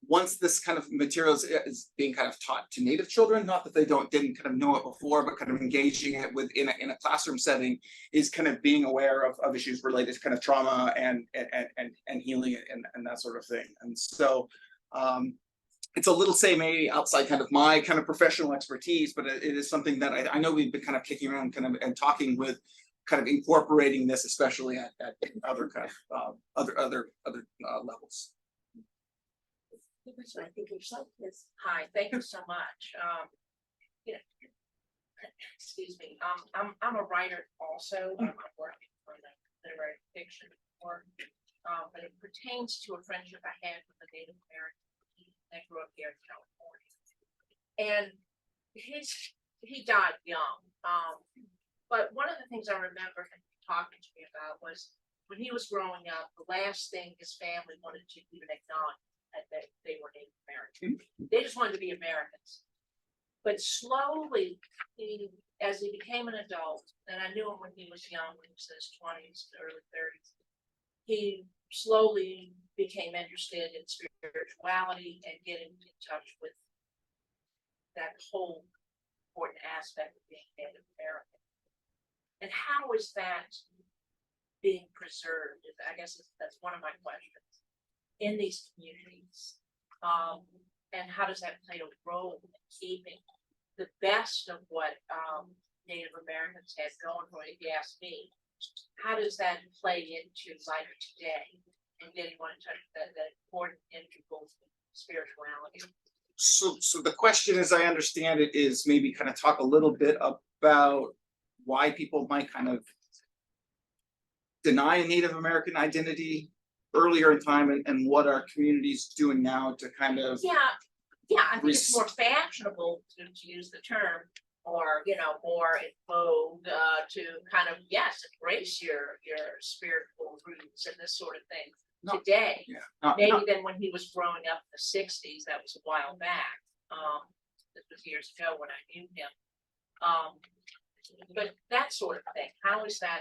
once this kind of material is being kind of taught to Native children, not that they didn't kind of know it before, but kind of engaging it in a classroom setting, is kind of being aware of issues related to kind of trauma and healing and that sort of thing. And so it's a little, say, maybe outside kind of my kind of professional expertise, but it is something that I know we've been kind of kicking around kind of and talking with, kind of incorporating this, especially at other kind of other levels. I think yourself is. Hi, thank you so much. Excuse me. I'm a writer also. I'm working for the literary fiction work, but it pertains to a friendship I had with a Native American that grew up here in California, and he died young. But one of the things I remember him talking to me about was when he was growing up, the last thing his family wanted to even acknowledge that they were Native American. They just wanted to be Americans. But slowly, as he became an adult, and I knew him when he was young, when he was in his 20s, early 30s, he slowly became interested in spirituality and getting in touch with that whole important aspect of being Native American. And how is that being preserved? I guess that's one of my questions. In these communities, and how does that play a role in keeping the best of what Native Americans had going for it? If you ask me, how does that play into life today and getting one in touch with that important integral spirituality? So the question, as I understand it, is maybe kind of talk a little bit about why people might kind of deny a Native American identity earlier in time, and what our communities doing now to kind of. Yeah, I think it's more fashionable to use the term, or, you know, more in vogue, to kind of, yes, embrace your spiritual roots and this sort of thing today. Maybe than when he was growing up in the '60s, that was a while back. This was years ago when I knew him. But that sort of thing, how is that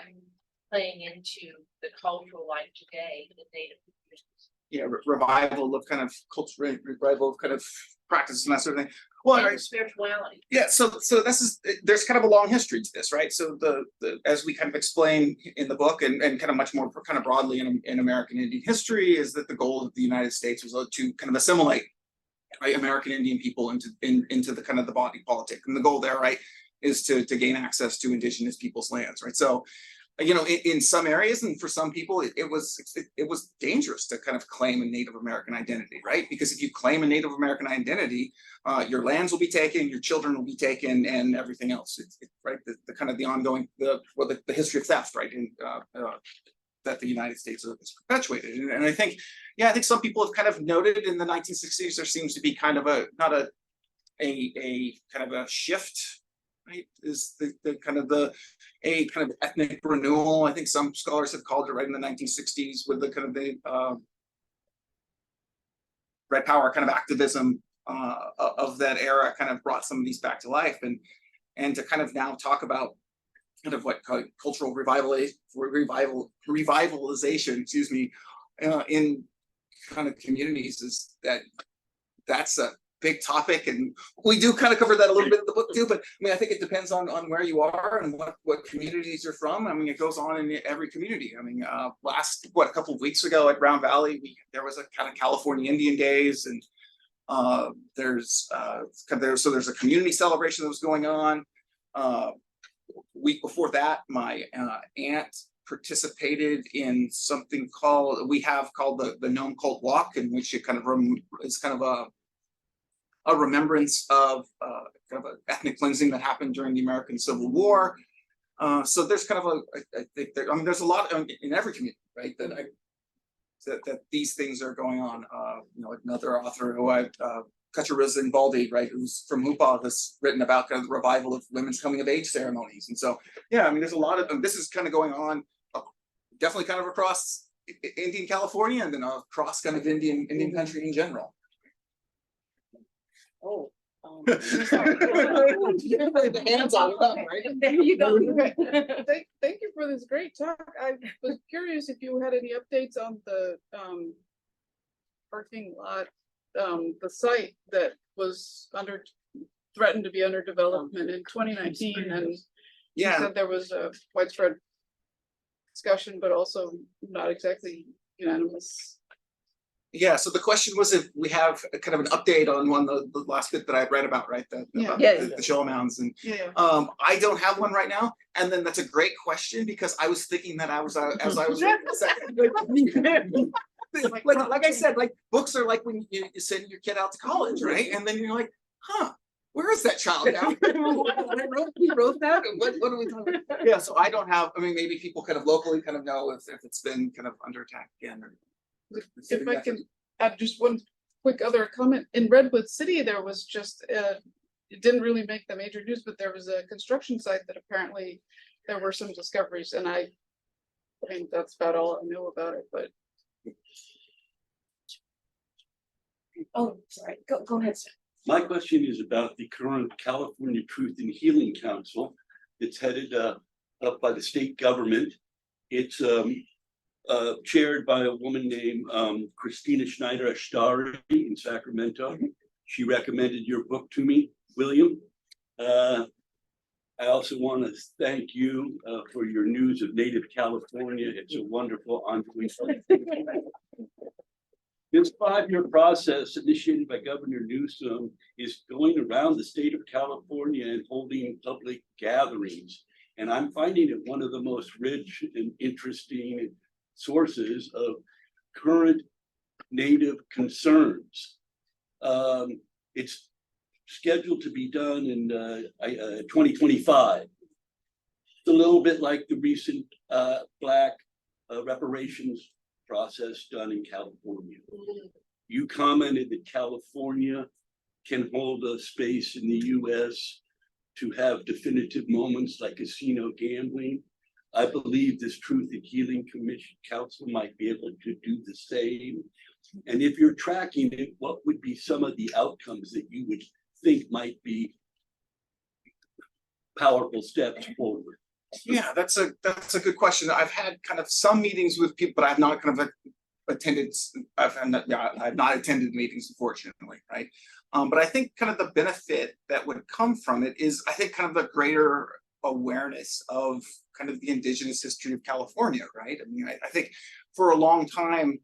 playing into the cultural life today in the Native communities? Yeah, revival of kind of culture, revival of kind of practice and that sort of thing. Well, And spirituality. yeah, so this is, there's kind of a long history to this, right? So the as we kind of explain in the book, and kind of much more kind of broadly in American Indian history, is that the goal of the United States was to kind of assimilate, right, American Indian people into the kind of the body politic, and the goal there, right, is to gain access to Indigenous people's lands, right? So, you know, in some areas and for some people, it was dangerous to kind of claim a Native American identity, right? Because if you claim a Native American identity, your lands will be taken, your children will be taken, and everything else. Right, the kind of the ongoing the history of theft, right, and that the United States has perpetuated. And I think, yeah, I think some people have kind of noted in the 1960s there seems to be kind of a kind of a shift. Right, is the kind of a kind of ethnic renewal. I think some scholars have called it, right, in the 1960s, with the kind of the Red Power kind of activism of that era kind of brought some of these back to life, and to kind of now talk about kind of what cultural revitalization, excuse me, in kind of communities, is that's a big topic, and we do kind of cover that a little bit in the book too. But I mean, I think it depends on where you are and what communities you're from. I mean, it goes on in every community. I mean, a couple of weeks ago at Round Valley, there was a kind of California Indian Days, and there's a community celebration that was going on. Week before that, my aunt participated in something called the Nome Cult Walk, in which it kind of is kind of a remembrance of kind of an ethnic cleansing that happened during the American Civil War. So there's kind of I think there's a lot in every community, right, that these things are going on. You know, another author who Kachariz Baldi, right, who's from Hoopa, has written about kind of the revival of women's coming of age ceremonies. And so, yeah, I mean, there's a lot of this is kind of going on, definitely kind of across Indian California, and then across kind of Indian country in general. Oh. The hands on it, right? There you go. Thank you for this great talk. I was curious if you had any updates on the parking lot, the site that was threatened to be under development in 2019, and you said there was a widespread discussion, but also not exactly unanimous. Yeah, so the question was if we have a kind of an update on the last bit that I read about, right? The show mounds, and I don't have one right now. And then that's a great question, because I was thinking that as I was reading the second, like I said, like books are like when you send your kid out to college, right? And then you're like, huh, where is that child now? He wrote that? What are we talking about? Yeah, so I don't have, I mean, maybe people kind of locally kind of know if it's been kind of under attack again. Or, if I can add just one quick other comment, in Redwood City, there was just, it didn't really make the major news, but there was a construction site that apparently there were some discoveries, and I mean, that's about all I know about it, but. Oh, sorry, go ahead, sir. My question is about the current California Truth and Healing Council. It's headed up by the state government. It's chaired by a woman named Christina Schneider Ashtari in Sacramento. She recommended your book to me, William. I also want to thank you for your news of Native California. It's a wonderful ongoing. This 5-year process initiated by Governor Newsom is going around the state of California and holding public gatherings. And I'm finding it one of the most rich and interesting sources of current Native concerns. It's scheduled to be done in 2025. It's a little bit like the recent Black reparations process done in California. You commented that California can hold a space in the US to have definitive moments like casino gambling. I believe this Truth and Healing Commission Council might be able to do the same. And if you're tracking it, what would be some of the outcomes that you would think might be powerful steps forward? Yeah, that's a good question. I've had kind of some meetings with people, but I've not kind of attended. I've not attended meetings, unfortunately, right? But I think kind of the benefit that would come from it is, I think, kind of the greater awareness of kind of the indigenous history of California, right? I mean, I think for a long time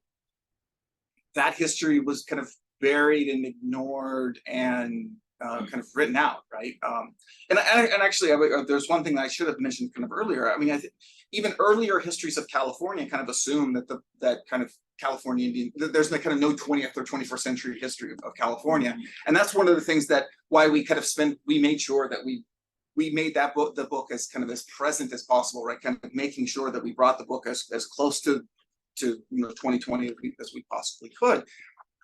that history was kind of buried and ignored and kind of written out, right? And actually, there's one thing that I should have mentioned kind of earlier. I mean, I think even earlier histories of California kind of assume that that kind of California Indian, there's kind of no 20th or 21st century history of California, and that's one of the things that why we kind of we made sure that we made that book, the book, as kind of as present as possible, right? Kind of making sure that we brought the book as close to 2020 as we possibly could.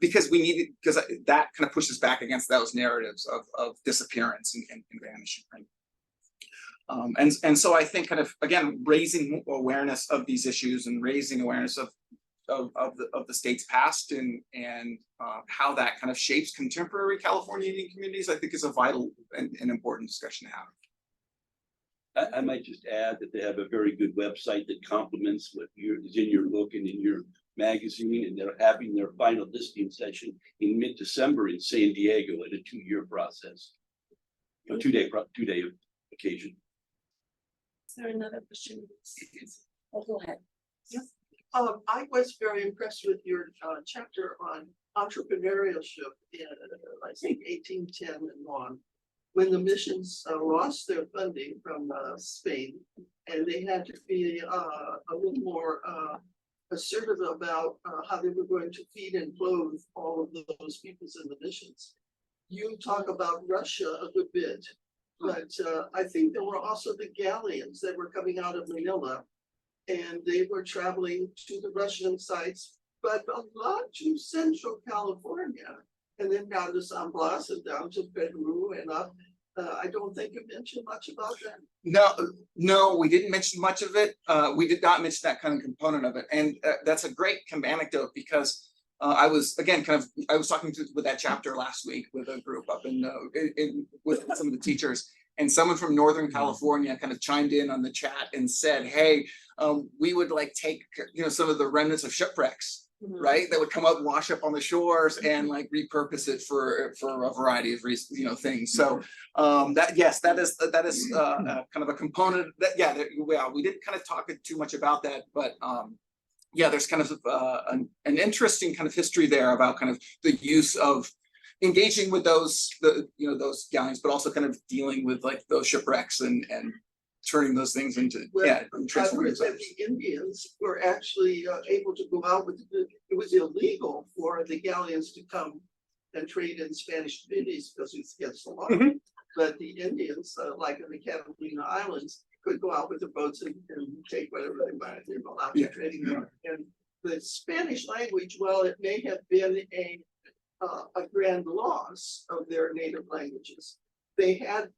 Because we needed, because that kind of pushes back against those narratives of disappearance and vanishing, right? And so I think kind of, again, raising awareness of these issues and raising awareness of the state's past and how that kind of shapes contemporary California Indian communities, I think is a vital and important discussion to have. I might just add that they have a very good website that complements what is in your book and in your magazine, and they're having their final listing session in mid-December in San Diego at a 2-year process, a two-day occasion. Is there another question? Oh, go ahead. I was very impressed with your chapter on entrepreneurship in, I think, 1810 and on, when the missions lost their funding from Spain, and they had to be a little more assertive about how they were going to feed and clothe all of those peoples in the missions. You talk about Russia a good bit, but I think there were also the galleons that were coming out of Manila, and they were traveling to the Russian sites, but a lot to Central California, and then down to San Blas and down to Peru and up. I don't think you mentioned much about that. No, we didn't mention much of it. We did not mention that kind of component of it, and that's a great anecdote because I was talking with that chapter last week with a group up with some of the teachers, and someone from Northern California kind of chimed in on the chat and said, "Hey, we would like take some of the remnants of shipwrecks." Right, that would come up, wash up on the shores, and like repurpose it for a variety of things. So that is kind of a component that we didn't kind of talk too much about that, but there's kind of an interesting kind of history there about kind of the use of engaging with those galleons, but also kind of dealing with like those shipwrecks and turning those things into transformative. The Indians were actually able to go out with it was illegal for the galleons to come and trade in Spanish communities because it's against the law. But the Indians, like in the Catalina Islands, could go out with the boats and take whatever they wanted. They were allowed to trading there. And the Spanish language, while it may have been a grand loss of their native languages, they had,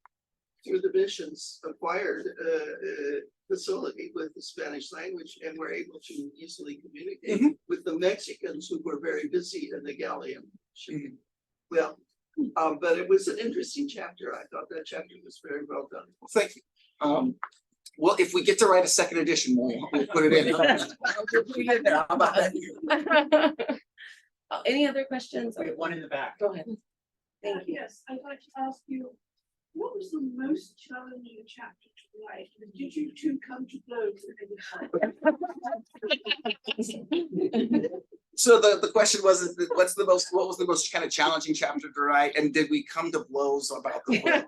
through the missions, acquired a facility with the Spanish language and were able to easily communicate with the Mexicans who were very busy in the galleon shipping. Well, but it was an interesting chapter. I thought that chapter was very well done. Well, thank you. Well, if we get to write a second edition, we'll put it in. How about that? Any other questions? We have one in the back. Go ahead. Thank you. Yes, I'd like to ask you, what was the most challenging chapter to write? Did you two come to blows at any time? So the question was, what was the most kind of challenging chapter to write, and did we come to blows about the book?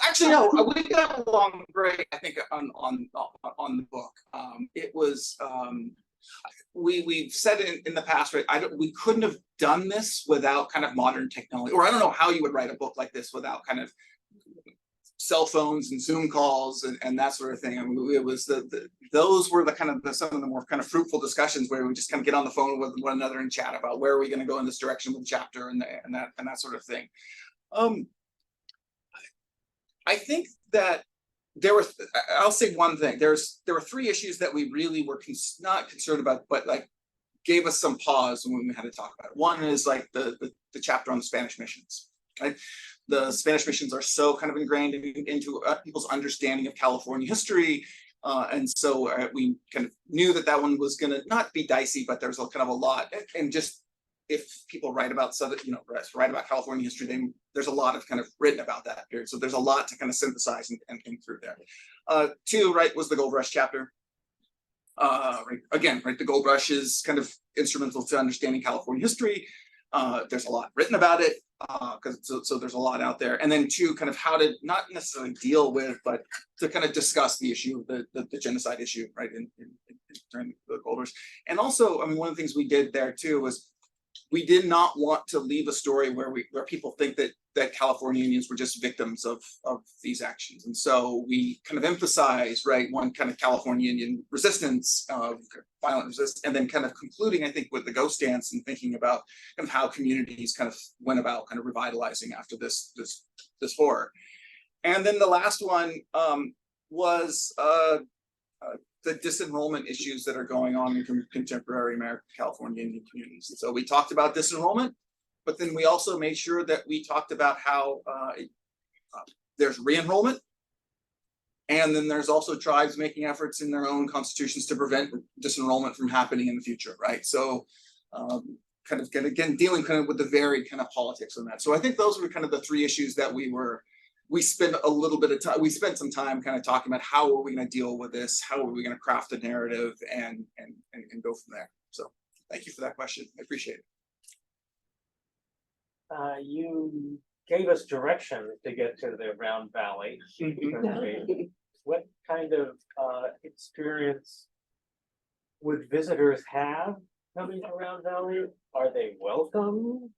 Actually, no, we got along great, I think, on the book. It was we've said in the past, right? We couldn't have done this without kind of modern technology, or I don't know how you would write a book like this without kind of cell phones and Zoom calls and that sort of thing. I mean, it was those were the kind of some of the more kind of fruitful discussions where we just kind of get on the phone with one another and chat about where are we going to go in this direction with the chapter and that sort of thing. I think that I'll say one thing. There were three issues that we really were not concerned about, but like gave us some pause when we had to talk about it. One is like the chapter on the Spanish missions, right? The Spanish missions are so kind of ingrained into people's understanding of California history. And so we kind of knew that one was going to not be dicey, but there's kind of a lot. And just if people write about write about California history, there's a lot of kind of written about that period. So there's a lot to kind of synthesize and think through there. Two, right, was the Gold Rush chapter. Again, right, the Gold Rush is kind of instrumental to understanding California history. There's a lot written about it, so there's a lot out there. And then two, kind of how to not necessarily deal with, but to kind of discuss the issue of the genocide issue, right, during the Gold Rush. And also, I mean, one of the things we did there too was we did not want to leave a story where people think that California Indians were just victims of these actions. And so we kind of emphasize, right, one kind of California Indian resistance, violent resistance, and then kind of concluding, I think, with the ghost dance and thinking about kind of how communities kind of went about kind of revitalizing after this horror. And then the last one was the disenrollment issues that are going on in contemporary American California Indian communities. And so we talked about disenrollment, but then we also made sure that we talked about how there's re-enrollment. And then there's also tribes making efforts in their own constitutions to prevent disenrollment from happening in the future, right? So kind of again, dealing kind of with the very kind of politics on that. So I think those were kind of the three issues that we spent a little bit of time, we spent some time kind of talking about how are we going to deal with this, how are we going to craft a narrative and go from there. So thank you for that question. I appreciate it. You gave us direction to get to the Round Valley. What kind of experience would visitors have coming to Round Valley? Are they welcome?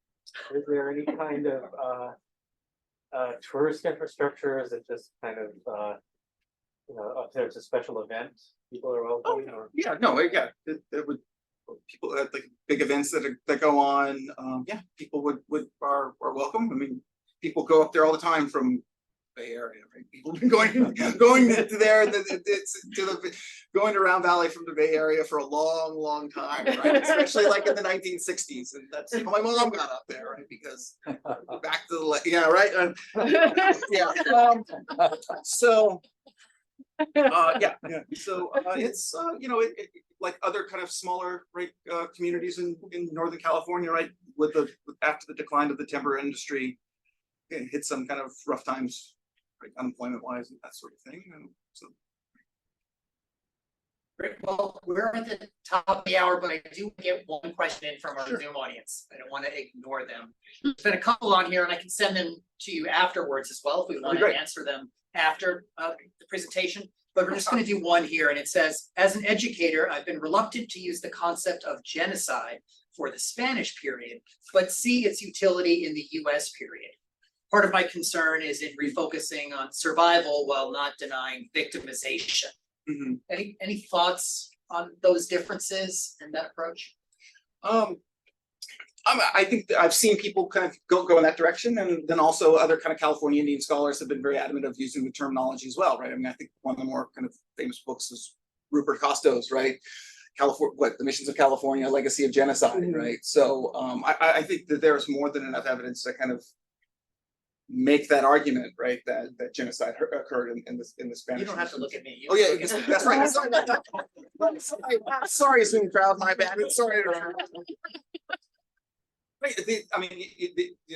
Is there any kind of tourist infrastructure? Is it just kind of if there's a special event, people are welcome? Or? Yeah, no, yeah, it would. People at like big events that go on, yeah, people are welcome. I mean, people go up there all the time from Bay Area, right? People have been going to there, going to Round Valley from the Bay Area for a long time, right? Especially like in the 1960s, and that's how my mom got up there, right? Because back to the yeah. So. Yeah. So it's like other kind of smaller communities in Northern California, right? After the decline of the timber industry, it hit some kind of rough times, right, unemployment wise and that sort of thing. And so. Great. Well, we're at the top of the hour, but I do get one question in from our Zoom audience. I don't want to ignore them. There's been a couple on here, and I can send them to you afterwards as well if we want to answer them after the presentation. But we're just going to do one here, and it says, as an educator, I've been reluctant to use the concept of genocide for the Spanish period, but see its utility in the US period. Part of my concern is in refocusing on survival while not denying victimization. Mm-hmm. Any thoughts on those differences and that approach? I think that I've seen people kind of go in that direction, and then also other kind of California Indian scholars have been very adamant of using the terminology as well, right? I mean, I think one of the more kind of famous books is Rupert Costo's, right? The Missions of California, Legacy of Genocide, mm-hmm. Right? So I think that there's more than enough evidence to kind of make that argument, right? That genocide occurred in the Spanish. You don't have to look at me. Oh yeah, that's right. Sorry, Zoom crowd, my bad. Sorry. I mean,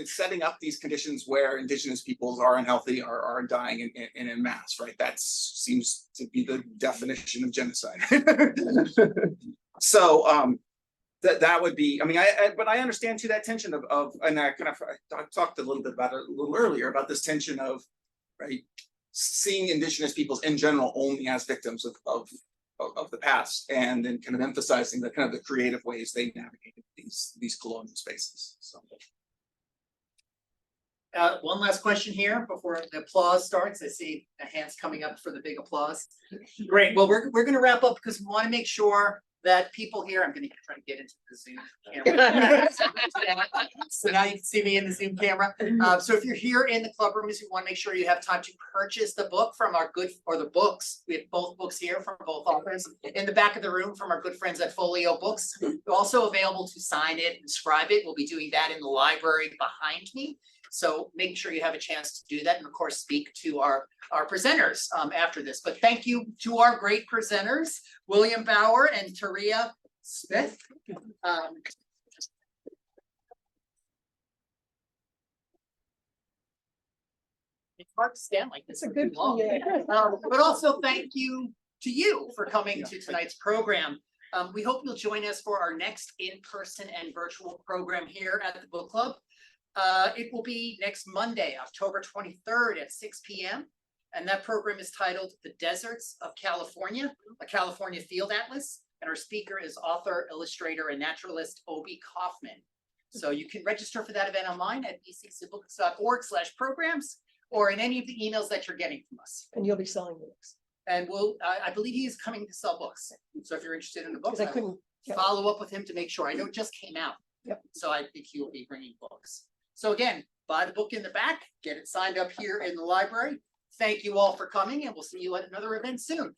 setting up these conditions where indigenous peoples are unhealthy, are dying in mass, right? That seems to be the definition of genocide. So that would be. I mean, but I understand too that tension of, and I talked a little bit about it a little earlier about this tension of, right, seeing indigenous peoples in general only as victims of of the past, and then kind of emphasizing the kind of the creative ways they navigated these colonial spaces. So. One last question here before the applause starts. I see the hands coming up for the big applause. Great. Well, we're gonna wrap up because we want to make sure that people here, I'm gonna try to get into the Zoom camera. So now you can see me in the Zoom camera. So if you're here in the club rooms, you want to make sure you have time to purchase the book from our the books. We have both books here from both authors. In the back of the room from our good friends at Folio Books. Also available to sign it, inscribe it. We'll be doing that in the library behind me. So make sure you have a chance to do that, and of course, speak to our presenters after this. But thank you to our great presenters, William Bauer and Taria Smith. It's hard to stand like this. It's a good long. But also thank you to you for coming to tonight's program. We hope you'll join us for our next in-person and virtual program here at the book club. It will be next Monday, October 23rd at 6 p.m. And that program is titled The Deserts of California, a California Field Atlas. And our speaker is author, illustrator, and naturalist Obi Kaufman. So you can register for that event online at bccbooks.org/programs or in any of the emails that you're getting from us. And you'll be selling books. And I believe he is coming to sell books. So if you're interested in the books, Because I couldn't. follow up with him to make sure. I know it just came out. Yep. So I think he will be bringing books. So again, buy the book in the back, get it signed up here in the library. Thank you all for coming, and we'll see you at another event soon.